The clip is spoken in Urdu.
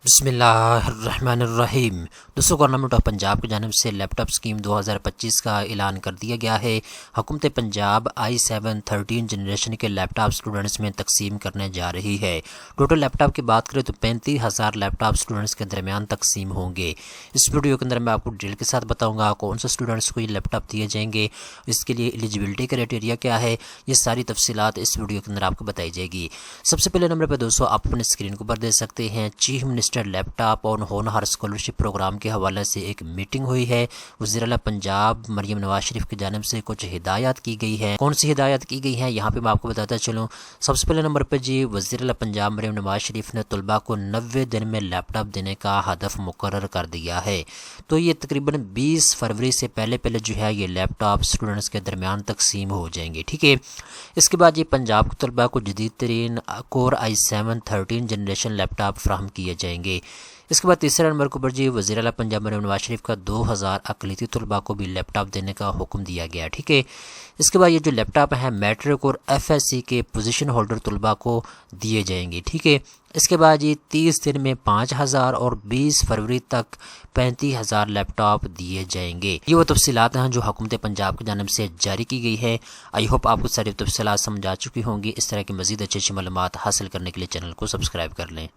بسم اللہ الرحمن الرحیم۔ دوستوں، گورنمنٹ آف پنجاب کی جانب سے لیپ ٹاپ اسکیم 2025 کا اعلان کر دیا گیا ہے۔ حکومت پنجاب i7 13 جنریشن کے لیپ ٹاپ اسٹوڈنٹس میں تقسیم کرنے جا رہی ہے۔ ٹوٹل لیپ ٹاپ کی بات کریں تو 35,000 لیپ ٹاپ اسٹوڈنٹس کے درمیان تقسیم ہوں گے۔ اس ویڈیو کے اندر میں آپ کو ڈیٹیل کے ساتھ بتاؤں گا کون سے اسٹوڈنٹس کو یہ لیپ ٹاپ دیے جائیں گے، اس کے لیے ایلیجبلٹی کرائٹیریا کیا ہے، یہ ساری تفصیلات اس ویڈیو کے اندر آپ کو بتائی جائے گی۔ سب سے پہلے نمبر پہ دوستوں آپ اپنے اسکرین کو اوپر دیکھ سکتے ہیں، چیف منسٹر لیپ ٹاپ اور ہونہار اسکالرشپ پروگرام کے حوالے سے ایک میٹنگ ہوئی ہے۔ وزیر اعلیٰ پنجاب مریم نواز شریف کی جانب سے کچھ ہدایات کی گئی ہے۔ کون سی ہدایات کی گئی ہیں یہاں پہ میں آپ کو بتاتا چلوں۔ سب سے پہلے نمبر پہ وزیر اعلیٰ پنجاب مریم نواز شریف نے طلباء کو 90 دن میں لیپ ٹاپ دینے کا ہدف مقرر کر دیا ہے۔ تو یہ تقریباً 20 فروری سے پہلے یہ لیپ ٹاپ اسٹوڈنٹس کے درمیان تقسیم ہو جائیں گے، ٹھیک ہے۔ اس کے بعد یہ پنجاب کے طلباء کو جدید ترین کور i7 13 جنریشن لیپ ٹاپ فراہم کیے جائیں گے۔ اس کے بعد تیسرے نمبر کو وزیر اعلیٰ پنجاب مریم نواز شریف کا 2000 اقلیتی طلباء کو بھی لیپ ٹاپ دینے کا حکم دیا گیا، ٹھیک ہے۔ اس کے بعد یہ جو لیپ ٹاپ ہیں میٹرک اور FSC کے پوزیشن ہولڈر طلباء کو دیے جائیں گے، ٹھیک ہے۔ اس کے بعد 30 دن میں 5000 اور 20 فروری تک 35,000 لیپ ٹاپ دیے جائیں گے۔ یہ وہ تفصیلات ہیں جو حکومت پنجاب کی جانب سے جاری کی گئی ہے۔ آئی ہوپ آپ کو ساری تفصیلات سمجھ آ چکی ہوں گی۔ اس طرح کی مزید اچھی معلومات حاصل کرنے کے لیے چینل کو سبسکرائب کر لیں۔